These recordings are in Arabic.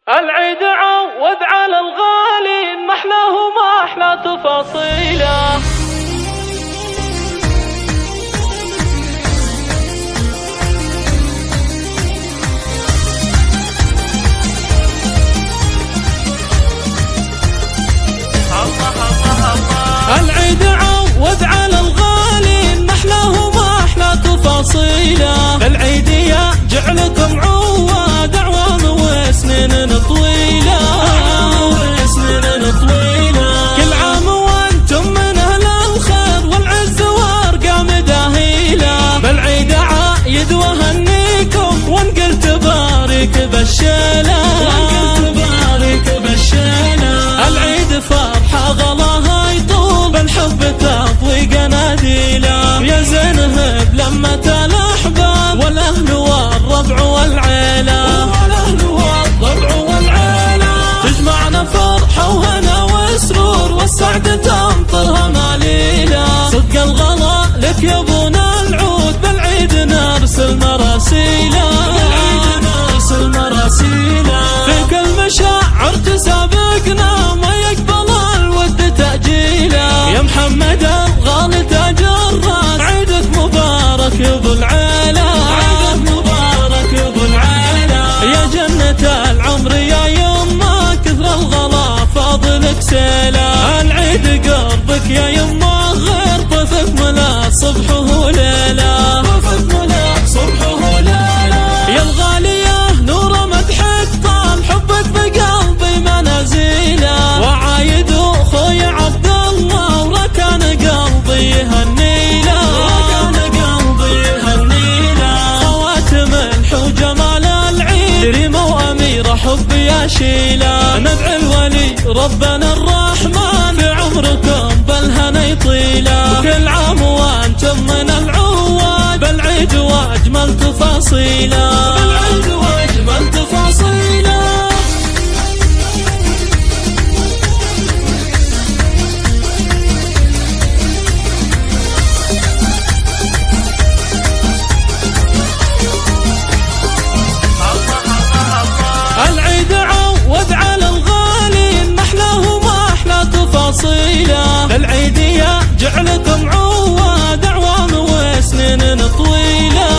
العيد عوض على الغالي محلاه وما أحلى تفاصيله. العيد عوض على الغالي محلاه وما أحلى تفاصيله. العيد يا جعلكم عواد أعوام وسنين طويلة، كل عام وانتم من أهل الخير والعز وارقام داهيلة. بالعيد عايد وهنيكم وانقل تبارك بالشيلة، العيد فرحة غلاها يطول بالحب تضوي قناديله. يا زينهب لمة الأحباب والأهل والربع والعيلة، تجمعنا فرحة وهنا وسرور والسعد تمطرها ماليلة. صدق الغلا لك يا ابونا العود بالعيد نرسل مراسيله، في كل مشاعر تسابقنا ما يقبل الود تأجيله. يا محمد الغالي تاج الراس عيدك مبارك يا ابو العيلة، يا جنة العمر يا يما كثر الغلا فاضلك سيله. العيد قربك يا يما غير طفك ملا صبحه وليله، يا الغالية نور مدحك طال حبك بقلبي منازيله. وعايد اخوي عبد الله وركان قلبي يهنيله، خواتم الحوجة مال العيد ريمة وأميرة حبي يا شيله. ندعي الولي ربنا الرحمن في عمركم بالهنا يطيله. كل عام وانتم من العواد بالعيد واجمل تفاصيله، العيد عوض على الغالي محلاه وما أحلى تفاصيله. العيد يا جعلكم عواد أعوام وسنين طويلة،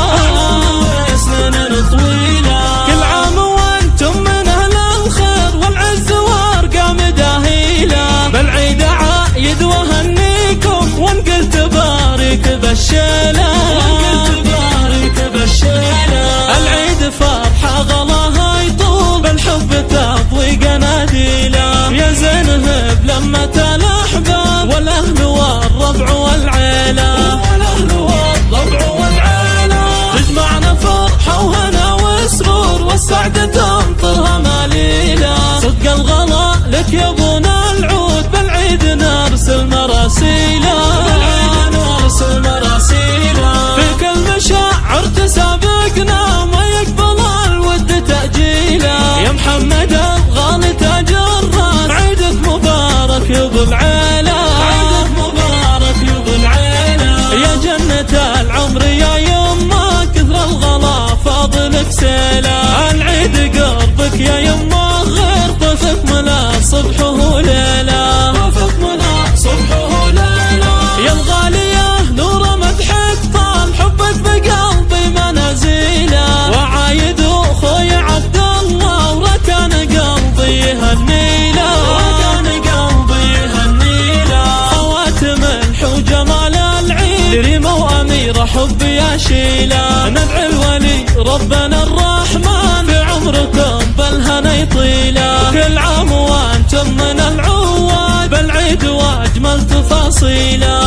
كل عام وانتم من أهل الخير والعز وارقام داهيلة. بالعيد عايد وهنيكم وانقل تبارك بالشيلة، العيد فرحة غلاها يطول بالحب تضوي قناديله. يا زينهب لمة الأحباب والأهل والربع والعيلة، تجمعنا فرحة وهنا وسرور والسعد تمطرها ماليله. صدق الغلا لك يا ابونا العود بالعيد نرسل مراسيله، في كل مشاعر تسابقنا ما يقبل الود تأجيله. يا محمد الغالي تاج الراس عيدك مبارك يا ابو العيلة، يا جنة العمر يا يما كثر الغلا فاضلك سيله. العيد قربك يا يما غير طفك ملا صبحه وليله، يا الغالية نور مدحك طال حبك بقلبي منازيله. وعايد اخوي عبد الله وركان قلبي يهنيله، خواتم الحوجة مال العيد ريمة وأميرة حبي يا شيله. ندعي الولي ربنا الرحمن في عمركم بالهنا يطيله. كل عام وانتم من العواد بالعيد واجمل تفاصيله.